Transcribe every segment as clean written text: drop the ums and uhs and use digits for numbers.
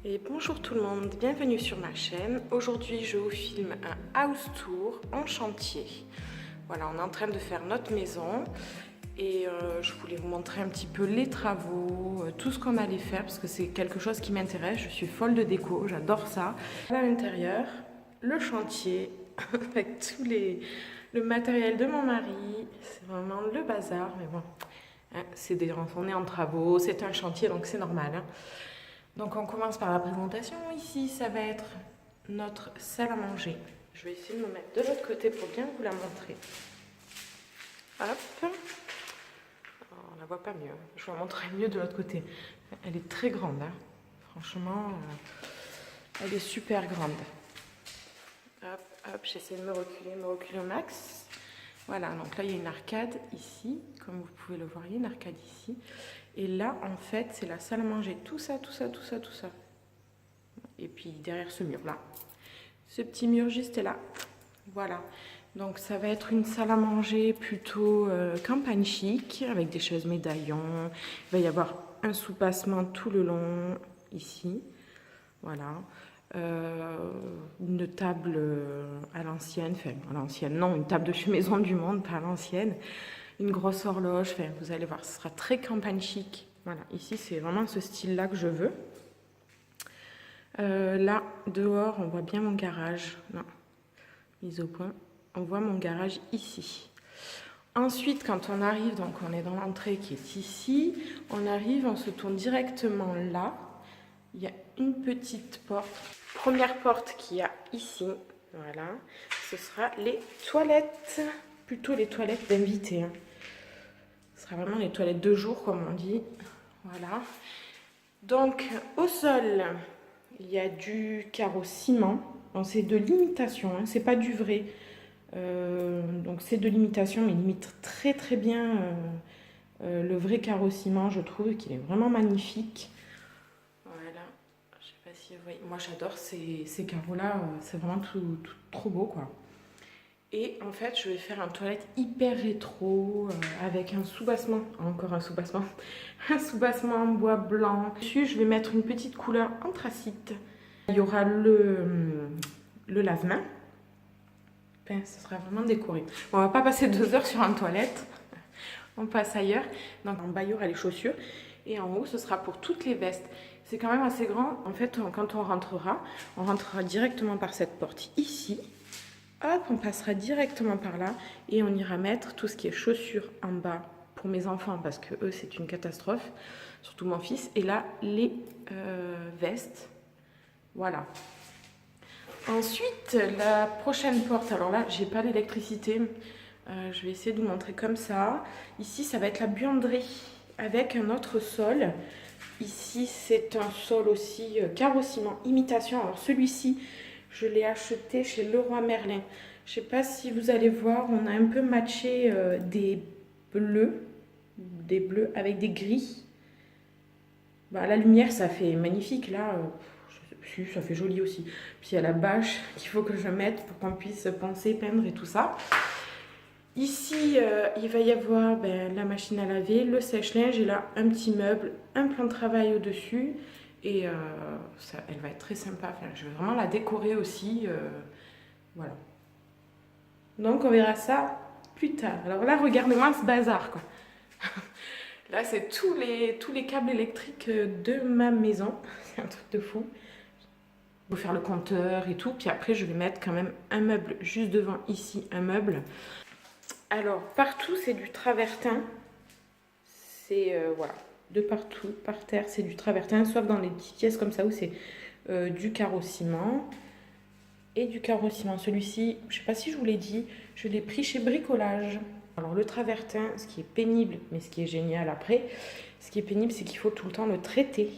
Et bonjour tout le monde, bienvenue sur ma chaîne. Aujourd'hui je vous filme un house tour en chantier. Voilà, on est en train de faire notre maison et je voulais vous montrer un petit peu les travaux, tout ce qu'on allait faire parce que c'est quelque chose qui m'intéresse. Je suis folle de déco, j'adore ça. À l'intérieur, le chantier avec le matériel de mon mari. C'est vraiment le bazar, mais bon, hein, on est en travaux, c'est un chantier donc c'est normal. Hein. Donc on commence par la présentation. Ici, ça va être notre salle à manger. Je vais essayer de me mettre de l'autre côté pour bien vous la montrer. Hop. Oh, on la voit pas mieux. Je vous la montrerai mieux de l'autre côté. Elle est très grande. Hein. Franchement, elle est super grande. Hop, hop, j'essaie de me reculer au max. Voilà, donc là, il y a une arcade ici. Comme vous pouvez le voir, il y a une arcade ici. Et là, en fait, c'est la salle à manger. Tout ça. Et puis, derrière ce mur-là. Ce petit mur juste là. Voilà. Donc, ça va être une salle à manger plutôt campagne chic, avec des chaises médaillons. Il va y avoir un soupassement tout le long, ici. Voilà. Une table à l'ancienne. Enfin, à l'ancienne, non, une table de chez Maison du Monde, pas à l'ancienne. Une grosse horloge, enfin, vous allez voir, ce sera très campagne chic. Voilà, ici c'est vraiment ce style-là que je veux. Là, dehors, on voit bien mon garage. Non, mise au point. On voit mon garage ici. Ensuite, quand on arrive, donc on est dans l'entrée qui est ici, on arrive, on se tourne directement là. Il y a une petite porte. Première porte qu'il y a ici, voilà, ce sera les toilettes. Plutôt les toilettes d'invités. Hein. Ce sera vraiment les toilettes de jour, comme on dit. Voilà. Donc, au sol, il y a du carreau ciment. Bon, c'est de l'imitation, hein, c'est pas du vrai. Donc, c'est de l'imitation, mais il imite très très bien le vrai carreau ciment. Je trouve qu'il est vraiment magnifique. Voilà. Je sais pas si vous voyez. Moi, j'adore ces carreaux-là. C'est vraiment trop beau, quoi. Et en fait, je vais faire un toilette hyper rétro avec un soubassement, encore un soubassement, un soubassement en bois blanc. Dessus, je vais mettre une petite couleur anthracite. Il y aura le lave-main. Enfin, ce sera vraiment décoré. Bon, on va pas passer 2 heures sur une toilette. On passe ailleurs. Donc en bas, il y aura les chaussures. Et en haut, ce sera pour toutes les vestes. C'est quand même assez grand. En fait, quand on rentrera directement par cette porte ici. Hop, on passera directement par là et on ira mettre tout ce qui est chaussures en bas pour mes enfants parce que eux c'est une catastrophe, surtout mon fils. Et là, les vestes. Voilà. Ensuite, la prochaine porte, alors là, j'ai pas l'électricité. Je vais essayer de vous montrer comme ça. Ici, ça va être la buanderie avec un autre sol. Ici, c'est un sol aussi carreau ciment imitation. Alors celui-ci, je l'ai acheté chez Leroy Merlin. Je ne sais pas si vous allez voir, on a un peu matché des bleus avec des gris. Bah, la lumière, ça fait magnifique. Là, ça fait joli aussi. Puis il y a la bâche qu'il faut que je mette pour qu'on puisse poncer, peindre et tout ça. Ici, il va y avoir la machine à laver, le sèche-linge et là, un petit meuble, un plan de travail au-dessus. Et elle va être très sympa. Enfin, je vais vraiment la décorer aussi. Voilà. Donc, on verra ça plus tard. Alors là, regardez-moi ce bazar, quoi. Là, c'est tous les câbles électriques de ma maison. C'est un truc de fou. Je vais faire le compteur et tout. Puis après, je vais mettre quand même un meuble juste devant ici, un meuble. Alors, partout, c'est du travertin. C'est, voilà, de partout, par terre, c'est du travertin, sauf dans les petites pièces comme ça où c'est du carreau ciment. Et du carreau ciment. Celui-ci, je ne sais pas si je vous l'ai dit, je l'ai pris chez Bricolage. Alors, le travertin, ce qui est pénible, mais ce qui est génial après, ce qui est pénible, c'est qu'il faut tout le temps le traiter.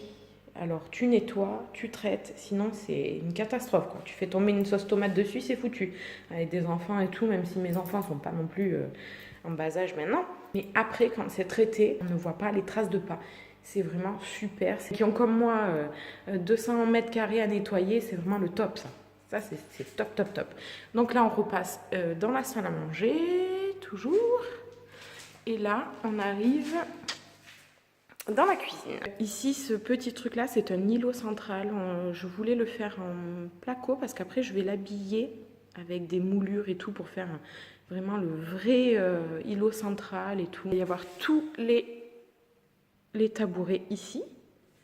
Alors, tu nettoies, tu traites, sinon c'est une catastrophe, quoi. Tu fais tomber une sauce tomate dessus, c'est foutu. Avec des enfants et tout, même si mes enfants ne sont pas non plus en bas âge maintenant. Mais après, quand c'est traité, on ne voit pas les traces de pas. C'est vraiment super. Ceux qui ont comme moi 200 mètres carrés à nettoyer, c'est vraiment le top, ça. Ça, c'est top, top, top. Donc là, on repasse dans la salle à manger, toujours. Et là, on arrive dans ma cuisine. Ici, ce petit truc là, c'est un îlot central. Je voulais le faire en placo parce qu'après je vais l'habiller avec des moulures et tout pour faire vraiment le vrai îlot central et tout. Il va y avoir tous les tabourets ici.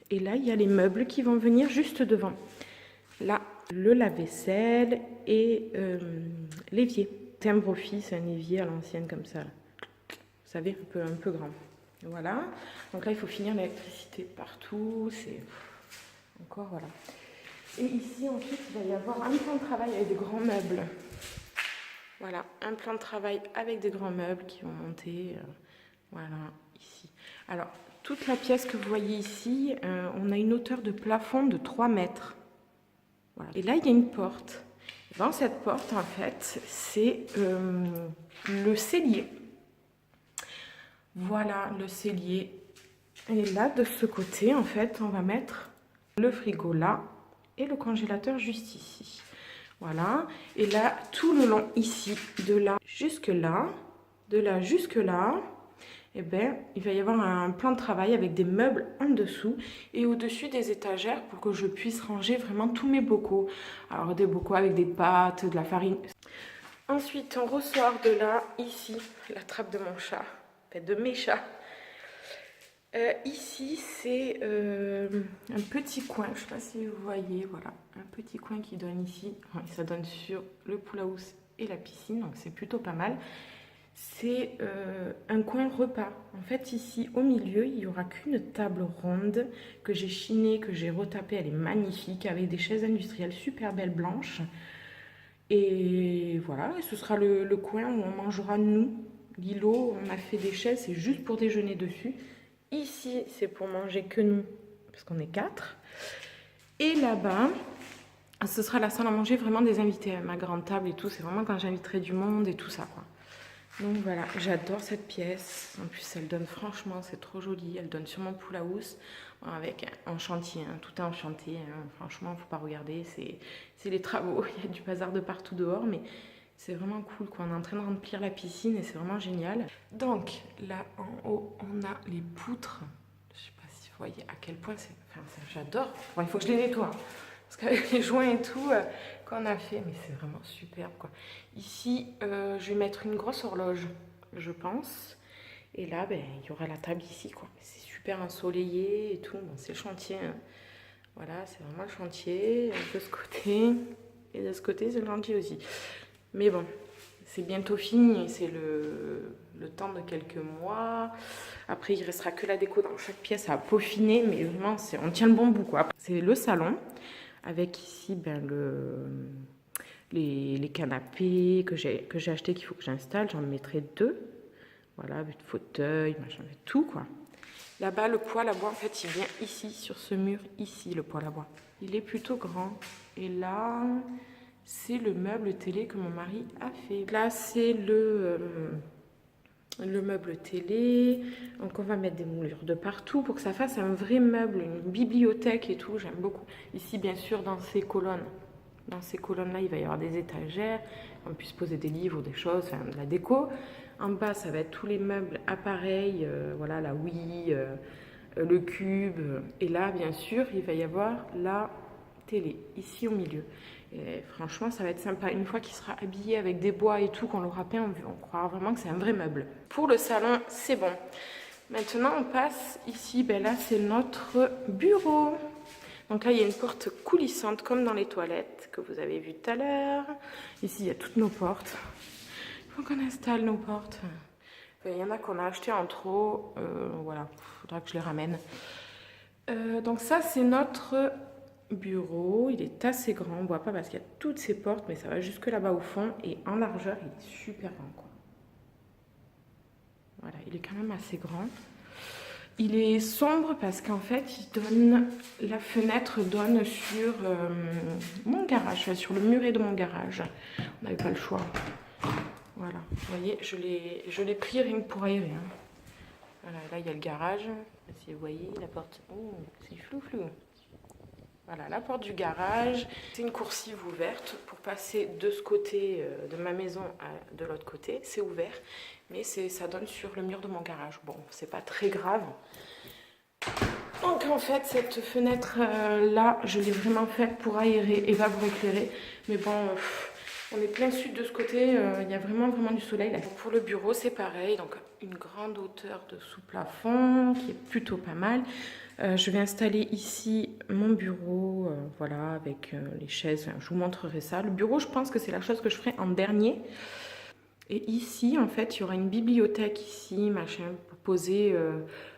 Et là, il y a les meubles qui vont venir juste devant. Là, le lave-vaisselle et l'évier. Timbre office, un évier à l'ancienne comme ça. Là. Vous savez, un peu grand. Voilà. Donc là, il faut finir l'électricité partout. C'est encore, voilà. Et ici, ensuite, il va y avoir un plan de travail avec des grands meubles. Voilà, un plan de travail avec des grands meubles qui vont monter. Voilà, ici. Alors, toute la pièce que vous voyez ici, on a une hauteur de plafond de 3 mètres. Voilà. Et là, il y a une porte. Dans cette porte, en fait, c'est le cellier. Voilà le cellier. Et là, de ce côté, en fait, on va mettre le frigo là et le congélateur juste ici. Voilà. Et là, tout le long ici, de là jusque là, eh ben, il va y avoir un plan de travail avec des meubles en dessous et au-dessus des étagères pour que je puisse ranger vraiment tous mes bocaux. Alors, des bocaux avec des pâtes, de la farine. Ensuite, on ressort de là, ici, la trappe de mon chat, enfin de mes chats. Ici, c'est un petit coin, je ne sais pas si vous voyez, voilà, un petit coin qui donne ici. Enfin, ça donne sur le pool house et la piscine, donc c'est plutôt pas mal. C'est un coin repas. En fait, ici, au milieu, il n'y aura qu'une table ronde que j'ai chinée, que j'ai retapée. Elle est magnifique, avec des chaises industrielles super belles blanches. Et voilà, et ce sera le coin où on mangera nous. L'îlot, on a fait des chaises, c'est juste pour déjeuner dessus. Ici, c'est pour manger que nous, parce qu'on est 4. Et là-bas, ce sera la salle à manger vraiment des invités. Ma grande table et tout, c'est vraiment quand j'inviterai du monde et tout ça, quoi. Donc voilà, j'adore cette pièce. En plus, elle donne, franchement, c'est trop joli. Elle donne sur mon pool house avec un chantier. Hein. Tout est en chantier. Hein. Franchement, faut pas regarder. C'est les travaux. Il y a du bazar de partout dehors, mais c'est vraiment cool. Quoi. On est en train de remplir la piscine et c'est vraiment génial. Donc là, en haut, on a les poutres. Je sais pas si vous voyez à quel point c'est... Enfin, j'adore. Bon, il faut que je les nettoie. Parce qu'avec les joints et tout qu'on a fait, mais c'est vraiment superbe quoi. Ici, je vais mettre une grosse horloge, je pense. Et là, ben, il y aura la table ici quoi. C'est super ensoleillé et tout. Bon, c'est le chantier. Hein. Voilà, c'est vraiment le chantier de ce côté. Et de ce côté, c'est le chantier aussi. Mais bon, c'est bientôt fini. C'est le temps de quelques mois. Après, il restera que la déco dans chaque pièce à peaufiner. Mais vraiment, on tient le bon bout quoi. C'est le salon. Avec ici ben, les canapés que j'ai achetés qu'il faut que j'installe. J'en mettrai 2. Voilà, avec fauteuil, machin, tout quoi. Là-bas, le poêle à bois, en fait, il vient ici, sur ce mur, ici, le poêle à bois. Il est plutôt grand. Et là, c'est le meuble télé que mon mari a fait. Là, c'est le meuble télé. Donc on va mettre des moulures de partout pour que ça fasse un vrai meuble, une bibliothèque et tout, j'aime beaucoup. Ici bien sûr dans ces colonnes là il va y avoir des étagères, on puisse poser des livres, des choses, enfin de la déco. En bas ça va être tous les meubles appareils, voilà la Wii, le cube. Et là bien sûr il va y avoir la télé ici au milieu. Et franchement, ça va être sympa. Une fois qu'il sera habillé avec des bois et tout, qu'on l'aura peint, on croira vraiment que c'est un vrai meuble. Pour le salon, c'est bon. Maintenant, on passe ici. Ben là, c'est notre bureau. Donc là, il y a une porte coulissante, comme dans les toilettes, que vous avez vu tout à l'heure. Ici, il y a toutes nos portes. Il faut qu'on installe nos portes. Il y en a qu'on a acheté en trop. Voilà, il faudra que je les ramène. Donc ça, c'est notre bureau, il est assez grand, on ne voit pas parce qu'il y a toutes ces portes, mais ça va jusque là-bas au fond, et en largeur, il est super grand, quoi. Voilà, il est quand même assez grand. Il est sombre parce qu'en fait, la fenêtre donne sur mon garage, enfin, sur le muret de mon garage. On n'avait pas le choix. Voilà, vous voyez, je l'ai pris rien que pour aérer. Hein. Voilà, là, il y a le garage. Si vous voyez, la porte, oh, c'est flou. Voilà, la porte du garage. C'est une coursive ouverte pour passer de ce côté de ma maison de l'autre côté. C'est ouvert, mais ça donne sur le mur de mon garage. Bon, c'est pas très grave. Donc en fait, cette fenêtre là, je l'ai vraiment faite pour aérer et pas pour éclairer. Mais bon, on est plein sud de ce côté, il y a vraiment du soleil là. Pour le bureau, c'est pareil, donc une grande hauteur de sous-plafond qui est plutôt pas mal. Je vais installer ici mon bureau, voilà, avec les chaises. Enfin, je vous montrerai ça. Le bureau, je pense que c'est la chose que je ferai en dernier. Et ici, en fait, il y aura une bibliothèque ici, machin, pour poser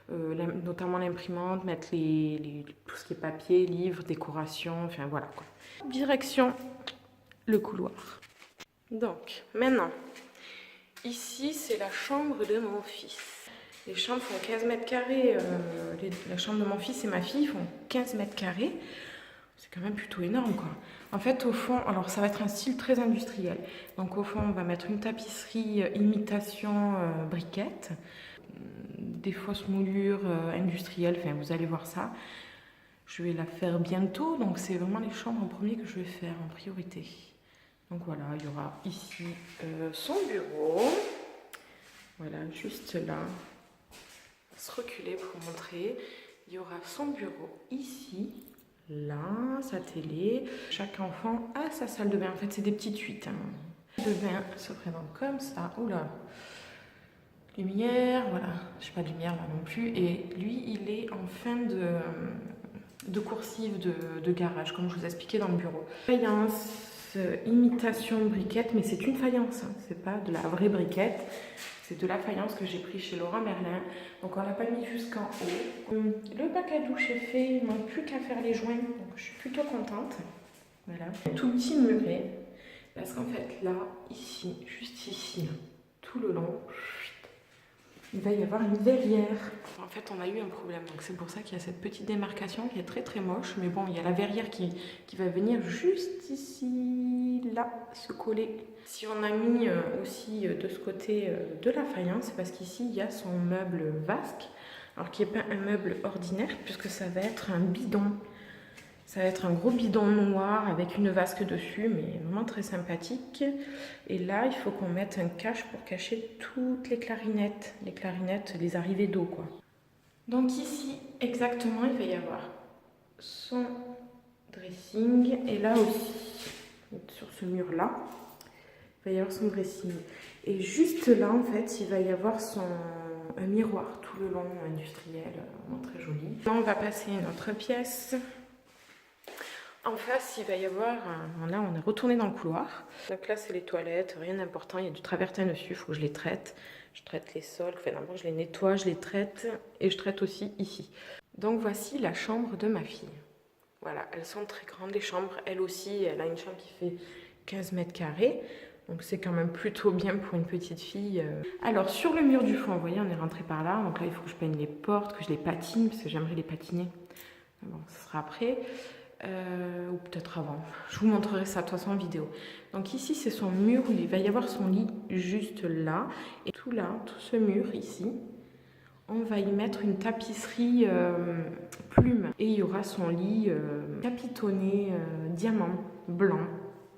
notamment l'imprimante, mettre tout ce qui est papier, livres, décoration, enfin voilà quoi. Direction le couloir. Donc, maintenant, ici, c'est la chambre de mon fils. Les chambres font 15 mètres carrés. La chambre de mon fils et ma fille font 15 mètres carrés. C'est quand même plutôt énorme, quoi. En fait, au fond, alors ça va être un style très industriel. Donc au fond, on va mettre une tapisserie imitation briquette, des fausses moulures industrielles, enfin vous allez voir ça. Je vais la faire bientôt, donc c'est vraiment les chambres en premier que je vais faire en priorité. Donc voilà, il y aura ici son bureau. Voilà, juste là. On va se reculer pour montrer. Il y aura son bureau ici. Là, sa télé. Chaque enfant a sa salle de bain. En fait, c'est des petites suites. Le bain se présente comme ça. Oula. Lumière, voilà. Je n'ai pas de lumière là non plus. Et lui, il est en fin de coursive de garage, comme je vous ai expliqué dans le bureau. Faïence, imitation briquette, mais c'est une faïence. Hein. C'est pas de la vraie briquette. C'est de la faïence que j'ai pris chez Laurent Merlin. Donc on l'a pas mis jusqu'en haut. Le bac à douche est fait, il ne manque plus qu'à faire les joints. Donc je suis plutôt contente. Voilà. Tout petit muret. Parce qu'en fait là, ici, juste ici, tout le long, il va y avoir une verrière. En fait on a eu un problème. Donc c'est pour ça qu'il y a cette petite démarcation qui est très très moche. Mais bon, il y a la verrière qui va venir juste ici, là, se coller. Si on a mis aussi de ce côté de la faïence, c'est parce qu'ici il y a son meuble vasque, alors qui n'est pas un meuble ordinaire, puisque ça va être un bidon. Ça va être un gros bidon noir avec une vasque dessus, mais vraiment très sympathique. Et là, il faut qu'on mette un cache pour cacher toutes les clarinettes, les arrivées d'eau, quoi. Donc ici, exactement, il va y avoir son dressing, et là aussi, sur ce mur-là, il va y avoir son dressing. Et juste là, en fait, il va y avoir un miroir tout le long, industriel, vraiment très joli. Là, on va passer une autre pièce. En face, il va y avoir... Là, on est retourné dans le couloir. Donc là, c'est les toilettes, rien d'important. Il y a du travertin dessus, il faut que je les traite. Je traite les sols, enfin d'abord je les nettoie, je les traite. Et je traite aussi ici. Donc voici la chambre de ma fille. Voilà, elles sont très grandes, les chambres. Elle aussi, elle a une chambre qui fait 15 mètres carrés. Donc c'est quand même plutôt bien pour une petite fille. Alors sur le mur du fond, vous voyez, on est rentré par là. Donc là, il faut que je peigne les portes, que je les patine, parce que j'aimerais les patiner. Bon, ce sera après. Ou peut-être avant. Je vous montrerai ça de toute façon en vidéo. Donc ici, c'est son mur où il va y avoir son lit juste là. Et tout là, tout ce mur ici, on va y mettre une tapisserie plume. Et il y aura son lit capitonné diamant blanc.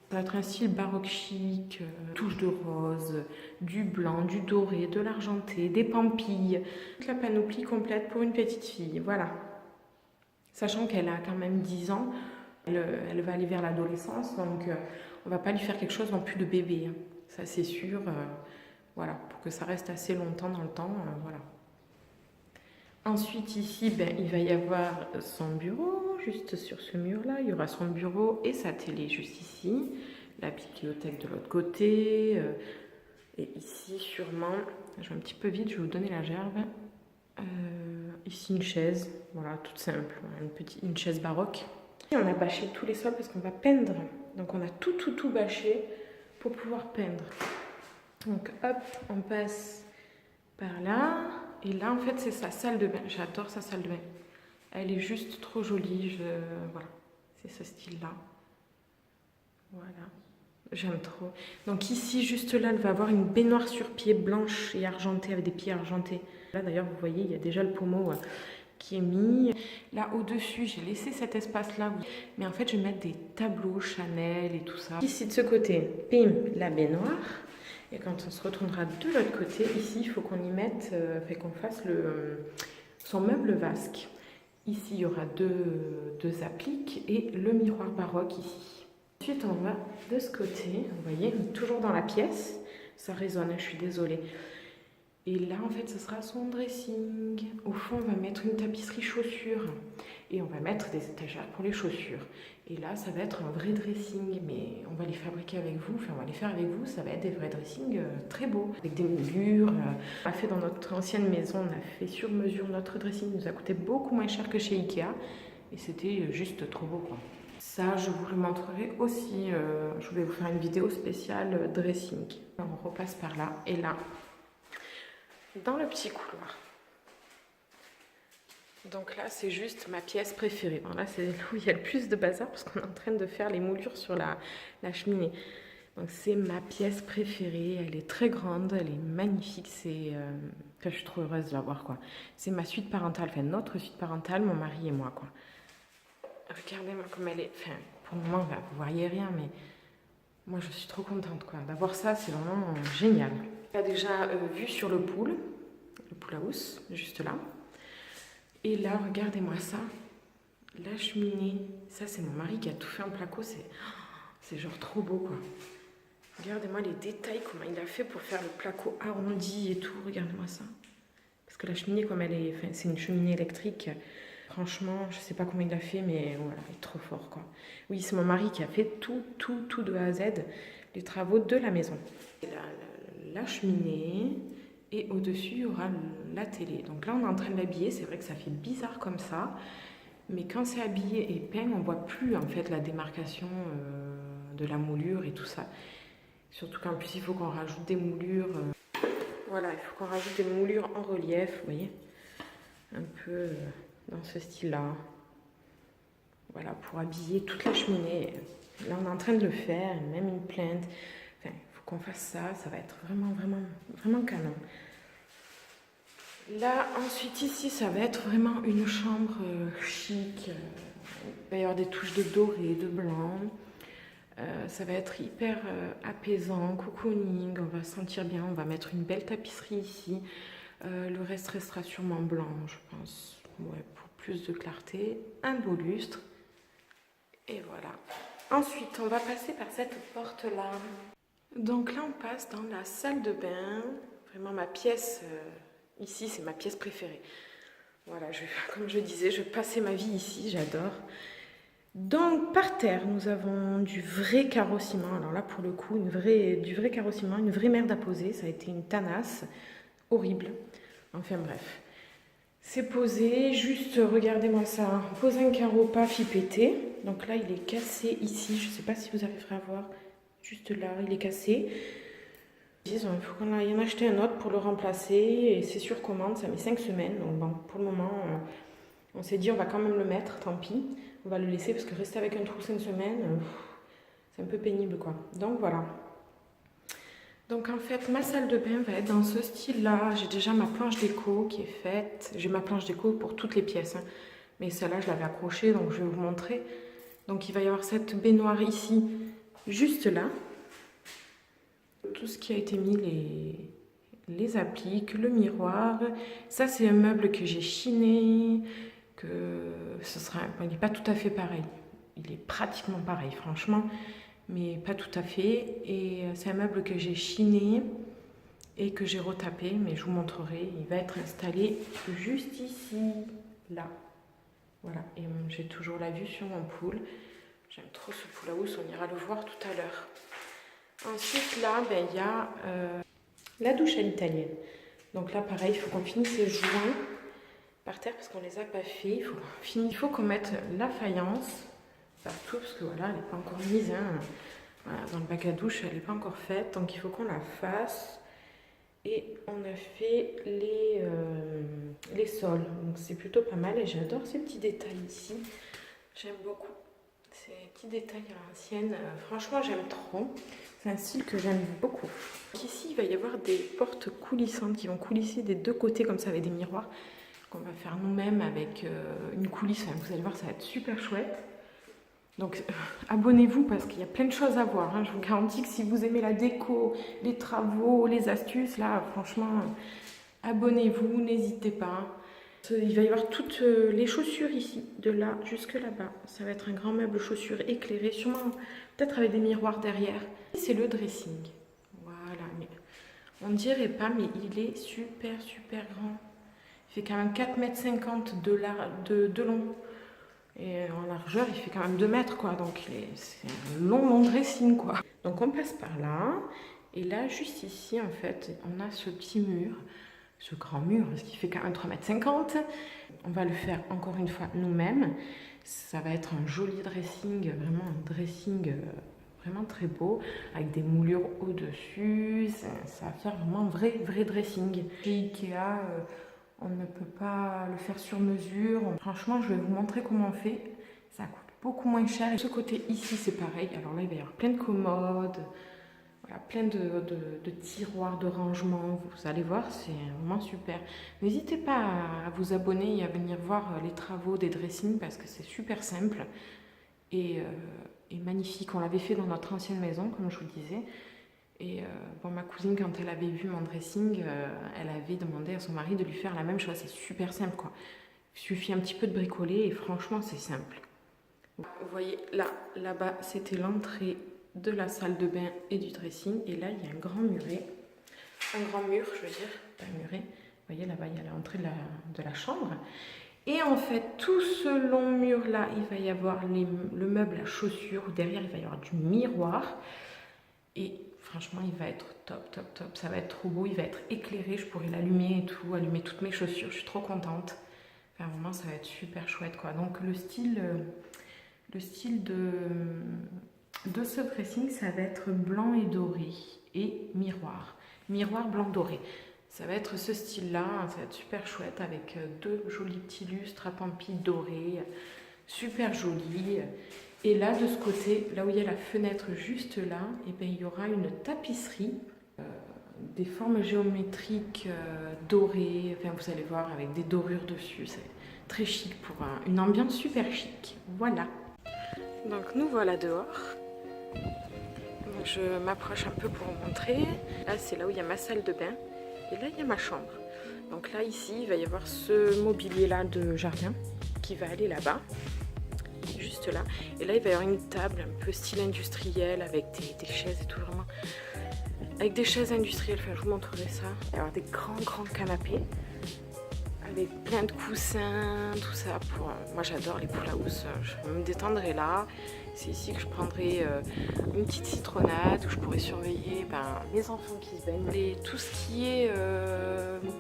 Ça va être un style baroque chic, touche de rose, du blanc, du doré, de l'argenté, des pampilles. Toute la panoplie complète pour une petite fille, voilà. Sachant qu'elle a quand même 10 ans, elle va aller vers l'adolescence, donc on va pas lui faire quelque chose non plus de bébé. Hein. Ça c'est sûr, voilà, pour que ça reste assez longtemps dans le temps, voilà. Ensuite ici, il va y avoir son bureau, juste sur ce mur-là, il y aura son bureau et sa télé juste ici, la bibliothèque de l'autre côté, et ici sûrement, je vais un petit peu vite, je vais vous donner la gerbe. Ici une chaise, voilà, toute simple, une chaise baroque. Et on a bâché tous les sols parce qu'on va peindre. Donc on a tout bâché pour pouvoir peindre. Donc hop, on passe par là. Et là en fait c'est sa salle de bain. J'adore sa salle de bain. Elle est juste trop jolie. Voilà, c'est ce style-là. Voilà, j'aime trop. Donc ici, juste là, elle va avoir une baignoire sur pied blanche et argentée avec des pieds argentés. Là d'ailleurs, vous voyez, il y a déjà le pommeau qui est mis. Là au-dessus, j'ai laissé cet espace-là. Mais en fait, je vais mettre des tableaux Chanel et tout ça. Ici de ce côté, bim, la baignoire. Et quand on se retournera de l'autre côté, ici, il faut qu'on y mette, qu'on fasse son meuble vasque. Ici, il y aura deux appliques et le miroir baroque ici. Ensuite, on va de ce côté, vous voyez, toujours dans la pièce. Ça résonne, je suis désolée. Et là, en fait, ce sera son dressing. Au fond, on va mettre une tapisserie chaussures. Et on va mettre des étagères pour les chaussures. Et là, ça va être un vrai dressing. Mais on va les fabriquer avec vous. Enfin, on va les faire avec vous. Ça va être des vrais dressings très beaux. Avec des moulures. On a fait dans notre ancienne maison. On a fait sur mesure notre dressing. Il nous a coûté beaucoup moins cher que chez Ikea. Et c'était juste trop beau, quoi. Ça, je vous le montrerai aussi. Je vais vous faire une vidéo spéciale dressing. On repasse par là. Et là, dans le petit couloir. Donc là, c'est juste ma pièce préférée. Bon, là, c'est là où il y a le plus de bazar parce qu'on est en train de faire les moulures sur la cheminée. Donc c'est ma pièce préférée. Elle est très grande, elle est magnifique. Enfin, je suis trop heureuse de la voir, quoi. C'est ma suite parentale, enfin notre suite parentale, mon mari et moi, quoi. Regardez-moi comme elle est. Enfin, pour le moment, vous voyez rien, mais moi, je suis trop contente, quoi. D'avoir ça, c'est vraiment génial. On a déjà vu sur le pool house, juste là. Et là, regardez-moi ça. La cheminée. Ça, c'est mon mari qui a tout fait en placo. C'est genre trop beau, quoi. Regardez-moi les détails, comment il a fait pour faire le placo arrondi et tout. Regardez-moi ça. Parce que la cheminée, comme elle est... Enfin, c'est une cheminée électrique. Franchement, je sais pas comment il a fait, mais voilà, il est trop fort, quoi. Oui, c'est mon mari qui a fait tout de A à Z, les travaux de la maison. Et la cheminée, et au-dessus, il y aura la télé. Donc là, on est en train de l'habiller. C'est vrai que ça fait bizarre comme ça, mais quand c'est habillé et peint, on voit plus, en fait, la démarcation de la moulure et tout ça. Surtout qu'en plus, il faut qu'on rajoute des moulures. Voilà, il faut qu'on rajoute des moulures en relief, vous voyez, un peu dans ce style-là. Voilà, pour habiller toute la cheminée. Là, on est en train de le faire, même une plainte. Enfin, il faut qu'on fasse ça. Ça va être vraiment canon. Là, ensuite, ici, ça va être vraiment une chambre chic. Il va y avoir des touches de doré, de blanc. Ça va être hyper apaisant, cocooning. On va se sentir bien. On va mettre une belle tapisserie ici. Le reste restera sûrement blanc, je pense. Ouais, pour plus de clarté. Un beau lustre. Et voilà. Ensuite, on va passer par cette porte-là. Donc là, on passe dans la salle de bain. Vraiment ma pièce, ici, c'est ma pièce préférée. Voilà, comme je disais, je passais ma vie ici, j'adore. Donc, par terre, nous avons du vrai carrossiment. Alors là, pour le coup, du vrai carrossiment, une vraie merde à poser. Ça a été une tanasse horrible. Enfin bref. C'est posé, juste regardez-moi ça. On pose un carreau pas fipété. Donc là, il est cassé ici. Je ne sais pas si vous arriverez à voir. Juste là, il est cassé. Il faut qu'on aille en acheter un autre pour le remplacer. Et c'est sur commande, ça met 5 semaines. Donc bon, pour le moment, on s'est dit on va quand même le mettre, tant pis. On va le laisser parce que rester avec un trou 5 semaines, c'est un peu pénible, quoi. Donc voilà. Donc en fait, ma salle de bain va être dans ce style-là. J'ai déjà ma planche déco qui est faite. J'ai ma planche déco pour toutes les pièces, hein. Mais celle-là, je l'avais accrochée, donc je vais vous montrer. Donc il va y avoir cette baignoire ici, juste là. Tout ce qui a été mis, les appliques, le miroir. Ça, c'est un meuble que j'ai chiné, il n'est pas tout à fait pareil. Il est pratiquement pareil, franchement, mais pas tout à fait. Et c'est un meuble que j'ai chiné et que j'ai retapé, mais je vous montrerai. Il va être installé juste ici, là. Voilà, et j'ai toujours la vue sur mon pool. J'aime trop ce pool house, on ira le voir tout à l'heure. Ensuite, là, il y a la douche à l'italienne. Donc là, pareil, il faut qu'on finisse les joints par terre parce qu'on les a pas fait. Il faut qu'on mette la faïence partout parce que voilà, elle n'est pas encore mise, hein. Voilà, dans le bac à douche, elle n'est pas encore faite, donc il faut qu'on la fasse. Et on a fait les sols, donc c'est plutôt pas mal et j'adore ces petits détails ici. J'aime beaucoup ces petits détails à l'ancienne. Franchement, j'aime trop. C'est un style que j'aime beaucoup. Donc ici, il va y avoir des portes coulissantes qui vont coulisser des deux côtés comme ça avec des miroirs qu'on va faire nous-mêmes avec une coulisse. Enfin, vous allez voir, ça va être super chouette. Donc abonnez-vous parce qu'il y a plein de choses à voir, hein. Je vous garantis que si vous aimez la déco, les travaux, les astuces, là franchement abonnez-vous, n'hésitez pas. Il va y avoir toutes les chaussures ici, de là jusque là-bas. Ça va être un grand meuble chaussures éclairé, sûrement peut-être avec des miroirs derrière. C'est le dressing. Voilà, mais on dirait pas, mais il est super grand. Il fait quand même 4,50 m de long. Et en largeur, il fait quand même 2 mètres, quoi. Donc c'est un long dressing, quoi. Donc on passe par là. Et là, juste ici, en fait, on a ce petit mur. Ce grand mur, parce qu'il fait quand même 3,50 m. On va le faire encore une fois nous-mêmes. Ça va être un joli dressing, vraiment un dressing vraiment très beau, avec des moulures au-dessus. Ça va faire vraiment un vrai dressing. Chez Ikea, on ne peut pas le faire sur mesure. Franchement, je vais vous montrer comment on fait. Ça coûte beaucoup moins cher. Et ce côté ici, c'est pareil. Alors là, il va y avoir plein de commodes. Voilà, plein de tiroirs, de rangements, vous allez voir, c'est vraiment super. N'hésitez pas à vous abonner et à venir voir les travaux des dressings parce que c'est super simple et magnifique. On l'avait fait dans notre ancienne maison, comme je vous le disais. Et bon, ma cousine, quand elle avait vu mon dressing, elle avait demandé à son mari de lui faire la même chose. C'est super simple, quoi. Il suffit un petit peu de bricoler et franchement, c'est simple. Vous voyez, là-bas, c'était l'entrée de la salle de bain et du dressing. Et là, il y a un grand muret. Un grand mur, je veux dire, pas un muret. Vous voyez, là-bas, il y a l'entrée de la chambre. Et en fait, tout ce long mur-là, il va y avoir le meuble à chaussures. Derrière, il va y avoir du miroir. Et franchement, il va être top. Ça va être trop beau. Il va être éclairé. Je pourrai l'allumer et tout, allumer toutes mes chaussures. Je suis trop contente. Enfin, vraiment, ça va être super chouette, quoi. Donc, le style de ce dressing, ça va être blanc et doré et miroir blanc doré. Ça va être ce style-là, ça va être super chouette avec 2 jolis petits lustres à pampi dorés, super jolis. Et là, de ce côté, là où il y a la fenêtre juste là, et bien, il y aura une tapisserie, des formes géométriques dorées, enfin, vous allez voir, avec des dorures dessus. C'est très chic pour une ambiance super chic. Voilà. Donc nous voilà dehors. Donc je m'approche un peu pour vous montrer. Là c'est là où il y a ma salle de bain. Et là il y a ma chambre. Donc là ici il va y avoir ce mobilier là de jardin qui va aller là-bas. Juste là. Et là il va y avoir une table un peu style industriel avec des chaises et tout vraiment. Avec des chaises industrielles, enfin je vous montrerai ça. Il va y avoir des grands canapés. Avec plein de coussins, tout ça. Moi j'adore les pool house, je me détendrai là. C'est ici que je prendrai une petite citronnade où je pourrai surveiller les enfants qui se baignent. Tout ce qui est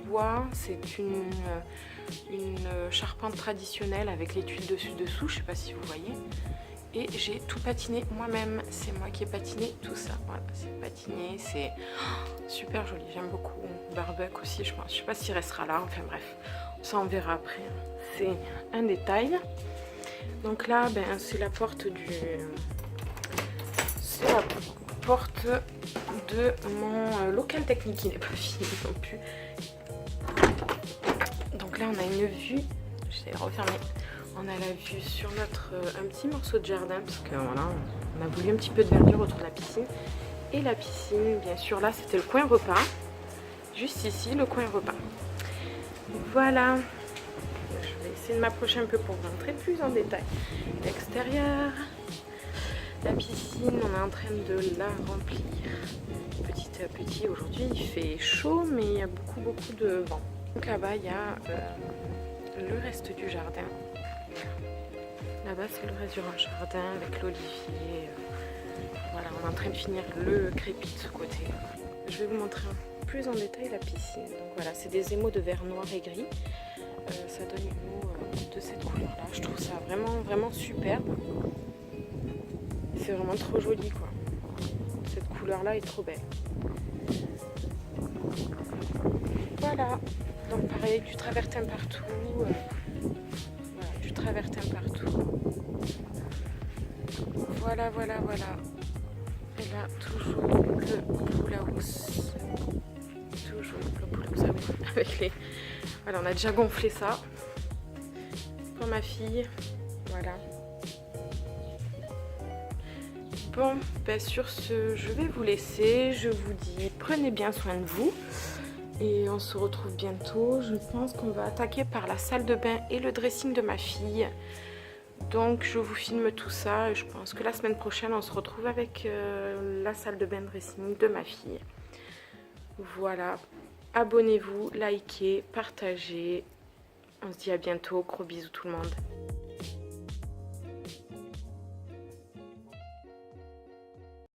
bois, c'est une charpente traditionnelle avec les tuiles dessus-dessous, je sais pas si vous voyez. Et j'ai tout patiné moi-même, c'est moi qui ai patiné tout ça. Voilà, c'est patiné, c'est super joli, j'aime beaucoup. Barbecue aussi, je pense. Je sais pas s'il restera là, enfin bref, ça on verra après. C'est un détail. Donc là, c'est la porte c'est la porte de mon local technique qui n'est pas fini non plus. Donc là, on a une vue, je vais refermer. On a la vue sur un petit morceau de jardin parce que voilà, on a voulu un petit peu de verdure autour de la piscine. Et la piscine, bien sûr, là c'était le coin repas. Juste ici, le coin repas. Voilà. Je vais essayer de m'approcher un peu pour vous montrer plus en détail l'extérieur. La piscine, on est en train de la remplir petit à petit. Aujourd'hui, il fait chaud, mais il y a beaucoup de vent. Donc là-bas, il y a le reste du jardin. Là-bas, c'est le reste du jardin avec l'olivier. Voilà, on est en train de finir le crépi de ce côté. Je vais vous montrer plus en détail la piscine. Donc voilà, c'est des émaux de verre noir et gris. Ça donne une eau de cette couleur-là. Je trouve ça vraiment superbe. C'est vraiment trop joli, quoi. Cette couleur-là est trop belle. Voilà. Donc pareil, du travertin partout. Voilà, du travertin partout. Voilà. Et là, toujours le pool house. Toujours le pool house avec les... Voilà, on a déjà gonflé ça. Pour ma fille. Voilà. Bon, sur ce, je vais vous laisser. Je vous dis, prenez bien soin de vous. Et on se retrouve bientôt. Je pense qu'on va attaquer par la salle de bain et le dressing de ma fille. Donc je vous filme tout ça et je pense que la semaine prochaine on se retrouve avec la salle de bain dressing de ma fille. Voilà, abonnez-vous, likez, partagez. On se dit à bientôt, gros bisous tout le monde.